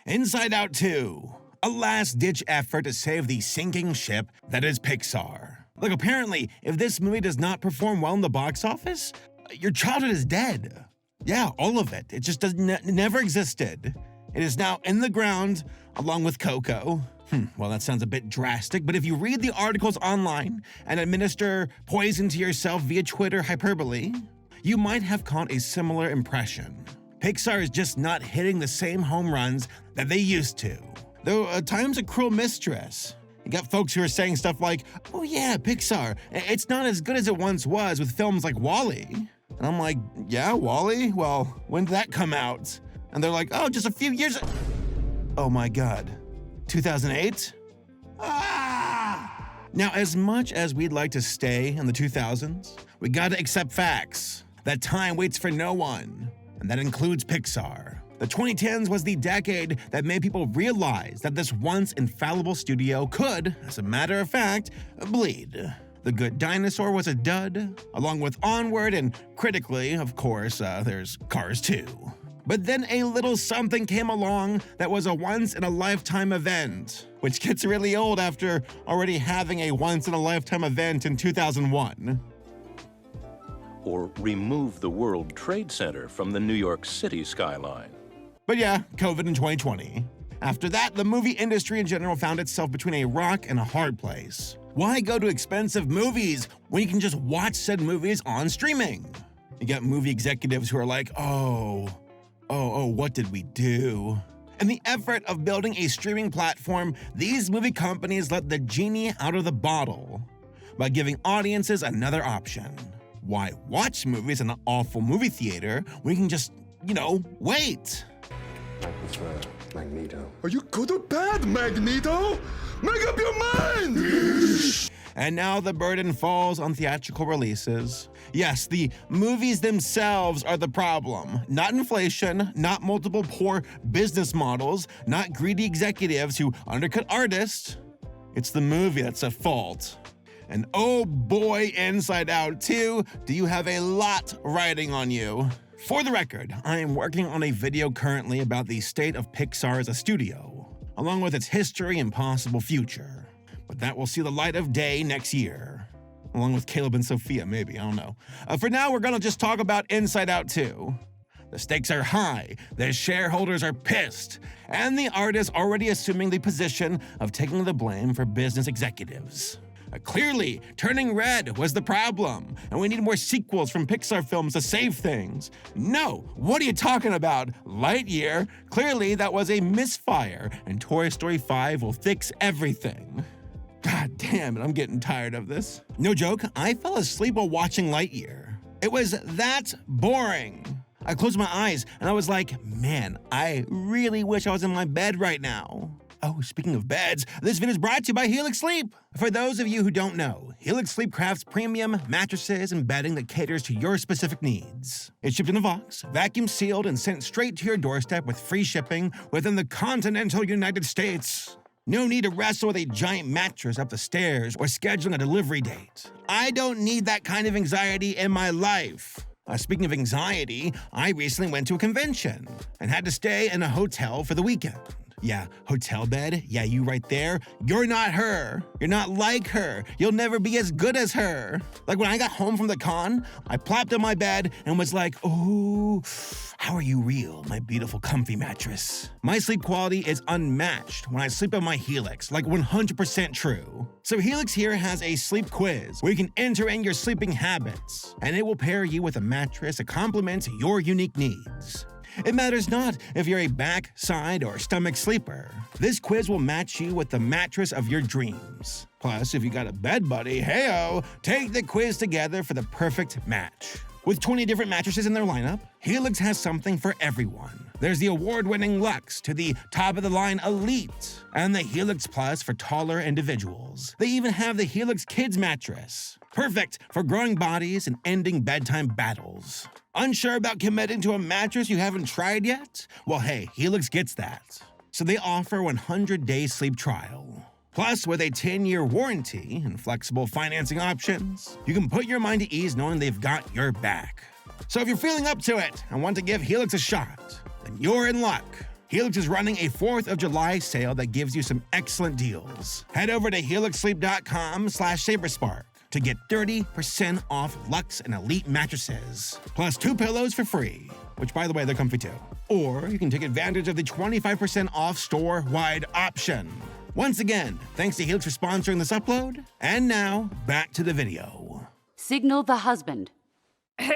Inside Out 2, a last-ditch effort to save the sinking ship that is Pixar. Look, apparently, if this movie does not perform well in the box office, your childhood is dead. Yeah, all of it. It just never existed. It is now in the ground, along with Coco. Well, that sounds a bit drastic, but if you read the articles online and administer poison to yourself via Twitter hyperbole, you might have caught a similar impression. Pixar is just not hitting the same home runs that they used to. Though at times a cruel mistress. You got folks who are saying stuff like, oh yeah, Pixar, it's not as good as it once was with films like WALL-E. And I'm like, yeah, WALL-E? Well, when did that come out? And they're like, oh, just a few years. Oh my God, 2008? Now, as much as we'd like to stay in the 2000s, we gotta accept facts. That time waits for no one, and that includes Pixar. The 2010s was the decade that made people realize that this once infallible studio could, as a matter of fact, bleed. The Good Dinosaur was a dud, along with Onward, and critically, of course, there's Cars 2. But then a little something came along that was a once-in-a-lifetime event, which gets really old after already having a once-in-a-lifetime event in 2001. Or remove the World Trade Center from the New York City skyline. But yeah, COVID in 2020. After that, the movie industry in general found itself between a rock and a hard place. Why go to expensive movies when you can just watch said movies on streaming? You got movie executives who are like, oh, what did we do? In the effort of building a streaming platform, these movie companies let the genie out of the bottle by giving audiences another option. Why watch movies in an awful movie theater when you can just, wait? With Magneto. Are you good or bad, Magneto? Make up your mind! And now the burden falls on theatrical releases. Yes, the movies themselves are the problem. Not inflation, not multiple poor business models, not greedy executives who undercut artists. It's the movie that's at fault. And oh boy, Inside Out 2, do you have a lot riding on you. For the record, I am working on a video currently about the state of Pixar as a studio, along with its history and possible future. But that will see the light of day next year. Along with Caleb and Sophia, maybe, I don't know. For now, we're gonna just talk about Inside Out 2. The stakes are high, the shareholders are pissed, and the artist already assuming the position of taking the blame for business executives. Clearly, turning red was the problem, and we need more sequels from Pixar films to save things. No, what are you talking about? Lightyear? Clearly, that was a misfire, and Toy Story 5 will fix everything. God damn it, I'm getting tired of this. No joke, I fell asleep while watching Lightyear. It was that boring. I closed my eyes, and I was like, man, I really wish I was in my bed right now. Oh, speaking of beds, this video is brought to you by Helix Sleep. For those of you who don't know, Helix Sleep crafts premium mattresses and bedding that caters to your specific needs. It's shipped in a box, vacuum sealed, and sent straight to your doorstep with free shipping within the continental United States. No need to wrestle with a giant mattress up the stairs or scheduling a delivery date. I don't need that kind of anxiety in my life. Speaking of anxiety, I recently went to a convention and had to stay in a hotel for the weekend. Yeah, hotel bed, yeah, you right there. You're not her. You're not like her. You'll never be as good as her. Like when I got home from the con, I plopped on my bed and was like, oh, how are you real, my beautiful comfy mattress? My sleep quality is unmatched when I sleep on my Helix, like 100% true. So Helix here has a sleep quiz where you can enter in your sleeping habits, and it will pair you with a mattress that complements your unique needs. It matters not if you're a back, side, or stomach sleeper. This quiz will match you with the mattress of your dreams. Plus, if you got a bed buddy, heyo, take the quiz together for the perfect match. With 20 different mattresses in their lineup, Helix has something for everyone. There's the award-winning Luxe to the top-of-the-line Elite, and the Helix Plus for taller individuals. They even have the Helix Kids mattress, perfect for growing bodies and ending bedtime battles. Unsure about committing to a mattress you haven't tried yet? Well, hey, Helix gets that. So they offer 100-day sleep trial. Plus, with a 10-year warranty and flexible financing options, you can put your mind at ease knowing they've got your back. So if you're feeling up to it and want to give Helix a shot, then you're in luck. Helix is running a 4th of July sale that gives you some excellent deals. Head over to helixsleep.com/Saberspark to get 30% off Luxe and Elite mattresses, plus 2 pillows for free, which by the way, they're comfy too. Or you can take advantage of the 25% off store-wide option. Once again, thanks to Helix for sponsoring this upload. And now, back to the video. Signal the husband. For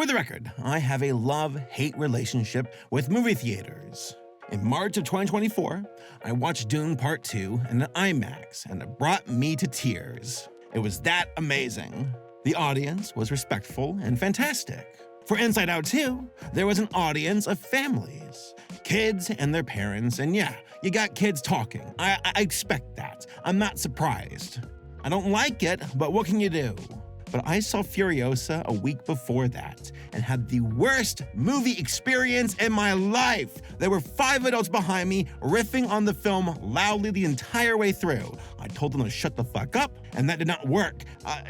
the record, I have a love-hate relationship with movie theaters. In March of 2024, I watched Dune Part 2 in an IMAX, and it brought me to tears. It was that amazing. The audience was respectful and fantastic. For Inside Out 2, there was an audience of families, kids and their parents, and yeah, you got kids talking. I expect that. I'm not surprised. I don't like it, but what can you do? But I saw Furiosa a week before that and had the worst movie experience in my life. There were 5 adults behind me riffing on the film loudly the entire way through. I told them to shut the fuck up, and that did not work.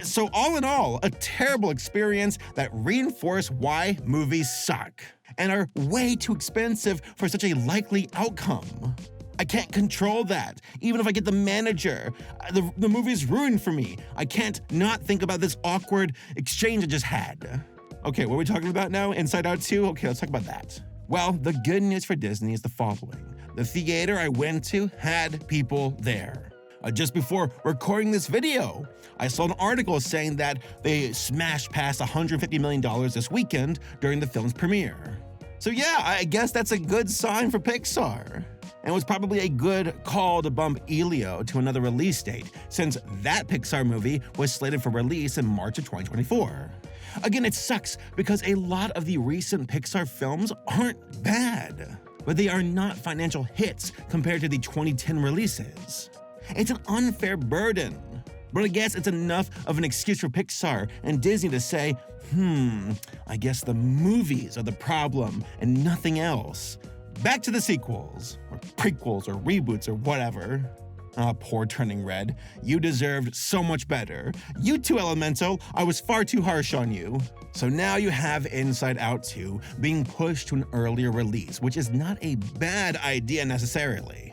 So all in all, a terrible experience that reinforced why movies suck and are way too expensive for such a likely outcome. I can't control that. Even if I get the manager, the movie's ruined for me. I can't not think about this awkward exchange I just had. Okay, what are we talking about now? Inside Out 2? Okay, let's talk about that. Well, the good news for Disney is the following. The theater I went to had people there. Just before recording this video, I saw an article saying that they smashed past $150 million this weekend during the film's premiere. So yeah, I guess that's a good sign for Pixar. And it was probably a good call to bump Elio to another release date, since that Pixar movie was slated for release in March of 2024. Again, it sucks because a lot of the recent Pixar films aren't bad, but they are not financial hits compared to the 2010 releases. It's an unfair burden, but I guess it's enough of an excuse for Pixar and Disney to say, I guess the movies are the problem and nothing else. Back to the sequels, or prequels, or reboots, or whatever. Poor Turning Red. You deserved so much better. You too, Elemental. I was far too harsh on you. So now you have Inside Out 2 being pushed to an earlier release, which is not a bad idea necessarily.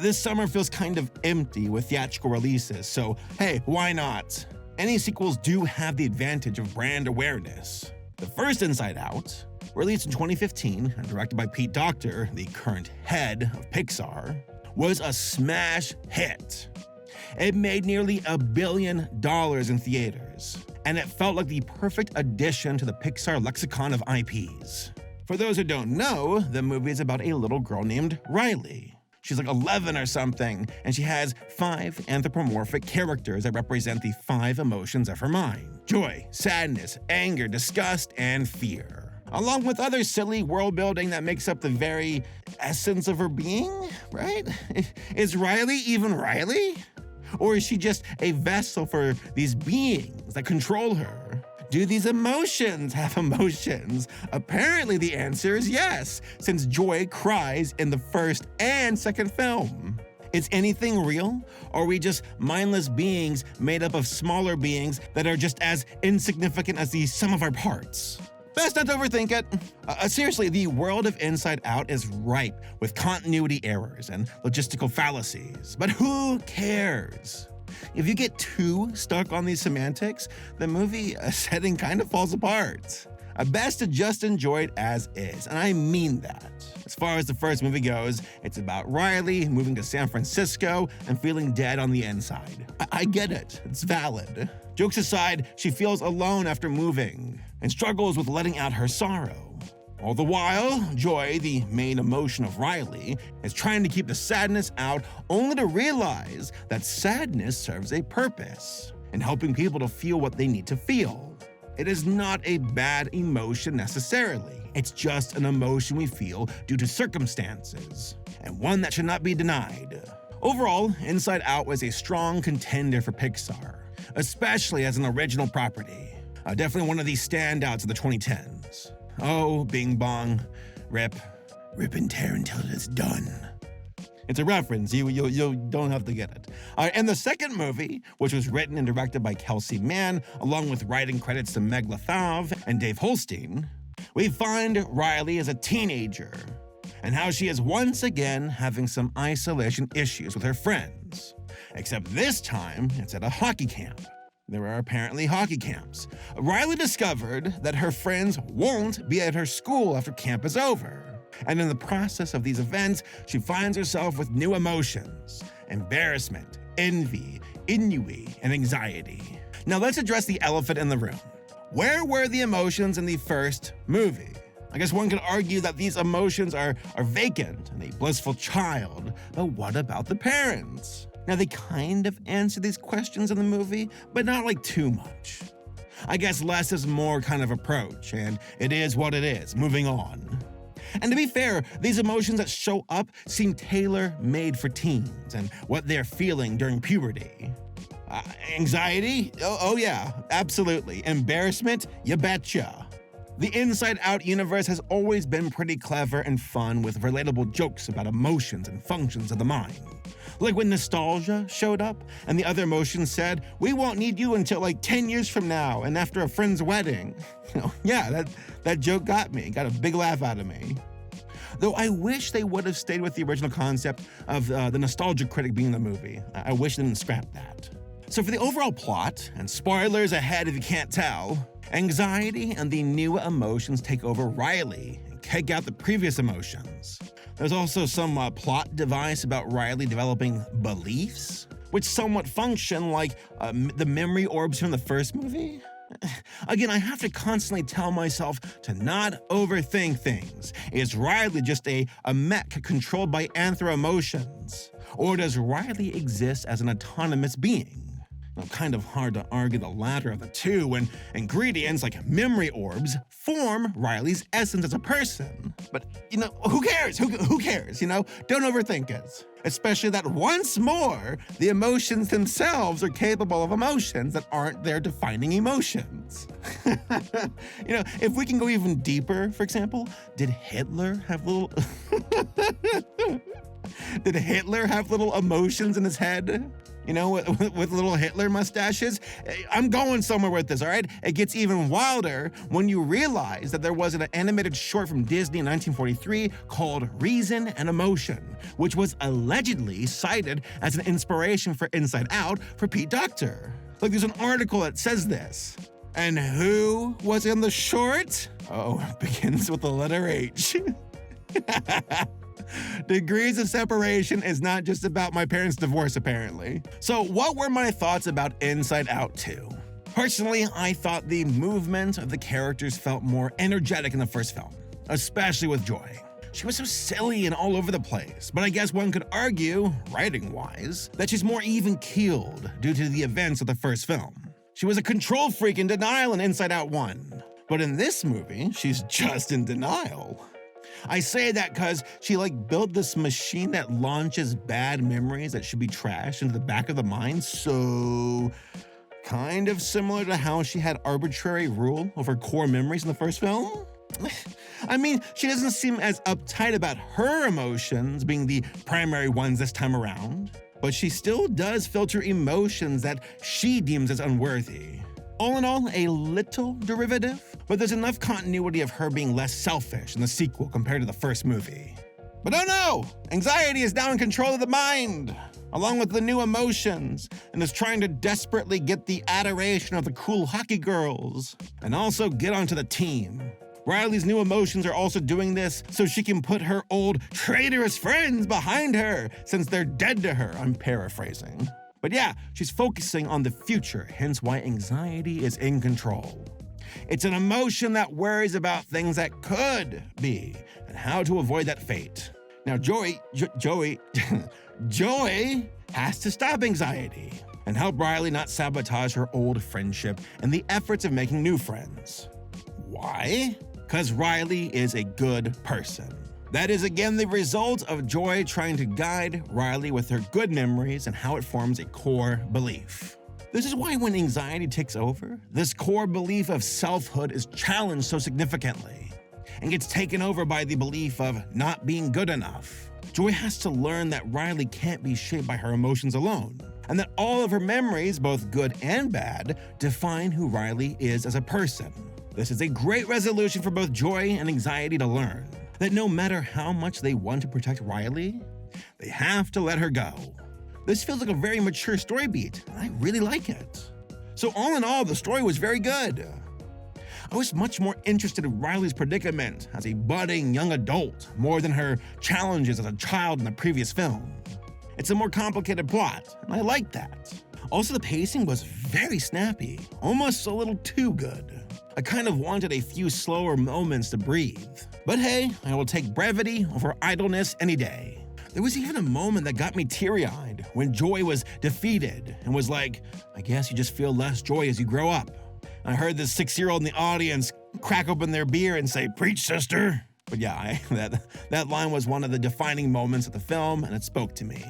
This summer feels kind of empty with theatrical releases, so hey, why not? Any sequels do have the advantage of brand awareness. The first Inside Out, released in 2015 and directed by Pete Docter, the current head of Pixar, was a smash hit. It made nearly $1 billion in theaters, and it felt like the perfect addition to the Pixar lexicon of IPs. For those who don't know, the movie is about a little girl named Riley. She's like 11 or something, and she has 5 anthropomorphic characters that represent the 5 emotions of her mind: joy, sadness, anger, disgust, and fear. Along with other silly world building that makes up the very essence of her being, right? Is Riley even Riley? Or is she just a vessel for these beings that control her? Do these emotions have emotions? Apparently the answer is yes, since Joy cries in the first and second film. Is anything real? Or are we just mindless beings made up of smaller beings that are just as insignificant as the sum of our parts? Best not to overthink it. Seriously, the world of Inside Out is ripe with continuity errors and logistical fallacies, but who cares? If you get too stuck on these semantics, the movie setting kind of falls apart. Best to just enjoy it as is, and I mean that. As far as the first movie goes, it's about Riley moving to San Francisco and feeling dead on the inside. I get it, it's valid. Jokes aside, she feels alone after moving and struggles with letting out her sorrow. All the while, Joy, the main emotion of Riley, is trying to keep the sadness out, only to realize that sadness serves a purpose in helping people to feel what they need to feel. It is not a bad emotion necessarily. It's just an emotion we feel due to circumstances, and one that should not be denied. Overall, Inside Out was a strong contender for Pixar, especially as an original property. Definitely one of these standouts of the 2010s. Oh, Bing Bong, rip and tear until it's done. It's a reference. You don't have to get it. In the second movie, which was written and directed by Kelsey Mann, along with writing credits to Meg Lefauve and Dave Holstein, we find Riley as a teenager and how she is once again having some isolation issues with her friends. Except this time, it's at a hockey camp. There are apparently hockey camps. Riley discovered that her friends won't be at her school after camp is over. And in the process of these events, she finds herself with new emotions: embarrassment, envy, ennui, and anxiety. Now let's address the elephant in the room. Where were the emotions in the first movie? I guess one could argue that these emotions are vacant and a blissful child, but what about the parents? Now they kind of answer these questions in the movie, but not like too much. I guess less is more kind of approach, and it is what it is, moving on. And to be fair, these emotions that show up seem tailor-made for teens and what they're feeling during puberty. Anxiety? Oh yeah, absolutely. Embarrassment? You betcha. The Inside Out universe has always been pretty clever and fun with relatable jokes about emotions and functions of the mind. Like when nostalgia showed up and the other emotions said, "We won't need you until like 10 years from now and after a friend's wedding." Yeah, that joke got a big laugh out of me. Though I wish they would have stayed with the original concept of the nostalgia critic being in the movie. I wish they didn't scrap that. So for the overall plot, and spoilers ahead if you can't tell, anxiety and the new emotions take over Riley and kick out the previous emotions. There's also some plot device about Riley developing beliefs, which somewhat function like the memory orbs from the first movie. Again, I have to constantly tell myself to not overthink things. Is Riley just a mech controlled by anthro emotions? Or does Riley exist as an autonomous being? Kind of hard to argue the latter of the two when ingredients like memory orbs form Riley's essence as a person. But, who cares? Who cares, Don't overthink it. Especially that once more, the emotions themselves are capable of emotions that aren't their defining emotions. If we can go even deeper, for example, did Hitler have little... Did Hitler have little emotions in his head? With little Hitler mustaches? I'm going somewhere with this, all right? It gets even wilder when you realize that there was an animated short from Disney in 1943 called Reason and Emotion, which was allegedly cited as an inspiration for Inside Out for Pete Docter. Look, there's an article that says this. And who was in the short? Oh, it begins with the letter H. Degrees of separation is not just about my parents' divorce, apparently. So what were my thoughts about Inside Out 2? Personally, I thought the movement of the characters felt more energetic in the first film, especially with Joy. She was so silly and all over the place, but I guess one could argue, writing-wise, that she's more even-keeled due to the events of the first film. She was a control freak in denial in Inside Out 1, but in this movie, she's just in denial. I say that because she built this machine that launches bad memories that should be trashed into the back of the mind, so kind of similar to how she had arbitrary rule over core memories in the first film. I mean, she doesn't seem as uptight about her emotions being the primary ones this time around, but she still does filter emotions that she deems as unworthy. All in all, a little derivative, but there's enough continuity of her being less selfish in the sequel compared to the first movie. But oh no! Anxiety is now in control of the mind, along with the new emotions, and is trying to desperately get the adoration of the cool hockey girls, and also get onto the team. Riley's new emotions are also doing this so she can put her old traitorous friends behind her, since they're dead to her, I'm paraphrasing. But yeah, she's focusing on the future, hence why anxiety is in control. It's an emotion that worries about things that could be and how to avoid that fate. Now, Joy has to stop anxiety and help Riley not sabotage her old friendship and the efforts of making new friends. Why? Because Riley is a good person. That is again the result of Joy trying to guide Riley with her good memories and how it forms a core belief. This is why when anxiety takes over, this core belief of selfhood is challenged so significantly and gets taken over by the belief of not being good enough. Joy has to learn that Riley can't be shaped by her emotions alone, and that all of her memories, both good and bad, define who Riley is as a person. This is a great resolution for both Joy and Anxiety to learn that no matter how much they want to protect Riley, they have to let her go. This feels like a very mature story beat, and I really like it. So all in all, the story was very good. I was much more interested in Riley's predicament as a budding young adult more than her challenges as a child in the previous film. It's a more complicated plot, and I liked that. Also, the pacing was very snappy, almost a little too good. I kind of wanted a few slower moments to breathe. But hey, I will take brevity over idleness any day. There was even a moment that got me teary-eyed when Joy was defeated and was like, I guess you just feel less joy as you grow up. I heard this 6-year-old in the audience crack open their beer and say, "Preach, sister." But yeah, that line was one of the defining moments of the film, and it spoke to me.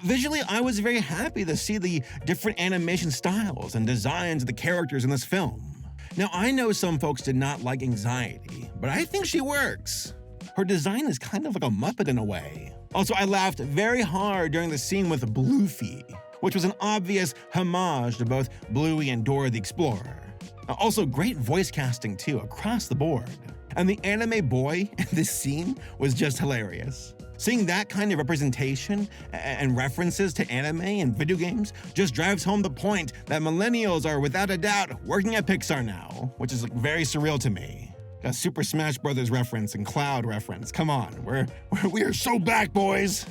Visually, I was very happy to see the different animation styles and designs of the characters in this film. Now, I know some folks did not like Anxiety, but I think she works. Her design is kind of like a Muppet in a way. Also, I laughed very hard during the scene with Bluefy, which was an obvious homage to both Bluey and Dora the Explorer. Also, great voice casting too, across the board. And the anime boy in this scene was just hilarious. Seeing that kind of representation and references to anime and video games just drives home the point that millennials are without a doubt working at Pixar now, which is very surreal to me. A Super Smash Bros. Reference and Cloud reference. Come on, we are so back, boys.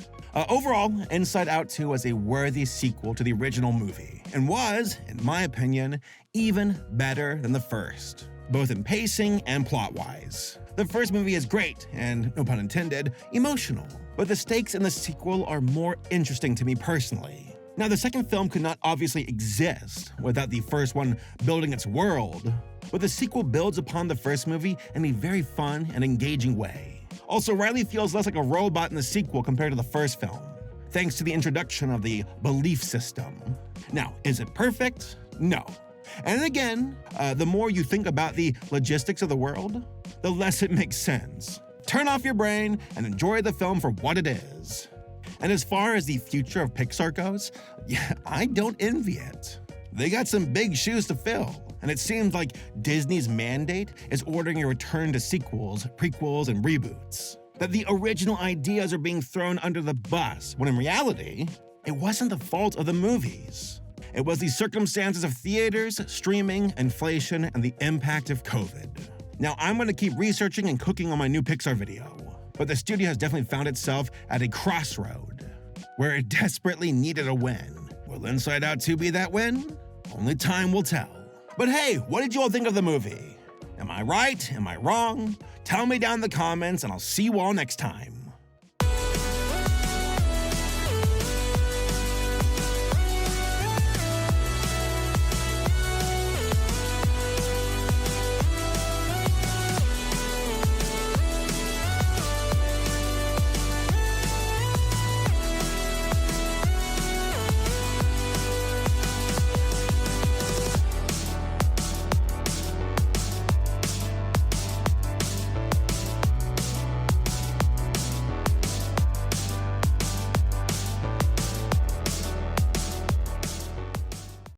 Overall, Inside Out 2 was a worthy sequel to the original movie, and was, in my opinion, even better than the first, both in pacing and plot-wise. The first movie is great, and, no pun intended, emotional, but the stakes in the sequel are more interesting to me personally. Now, the second film could not obviously exist without the first one building its world, but the sequel builds upon the first movie in a very fun and engaging way. Also, Riley feels less like a robot in the sequel compared to the first film, thanks to the introduction of the belief system. Now, is it perfect? No. And again, the more you think about the logistics of the world, the less it makes sense. Turn off your brain and enjoy the film for what it is. And as far as the future of Pixar goes, yeah, I don't envy it. They got some big shoes to fill, and it seems like Disney's mandate is ordering a return to sequels, prequels, and reboots. That the original ideas are being thrown under the bus, when in reality, it wasn't the fault of the movies. It was the circumstances of theaters, streaming, inflation, and the impact of COVID. Now, I'm going to keep researching and cooking on my new Pixar video, but the studio has definitely found itself at a crossroad where it desperately needed a win. Will Inside Out 2 be that win? Only time will tell. But hey, what did you all think of the movie? Am I right? Am I wrong? Tell me down in the comments, and I'll see you all next time.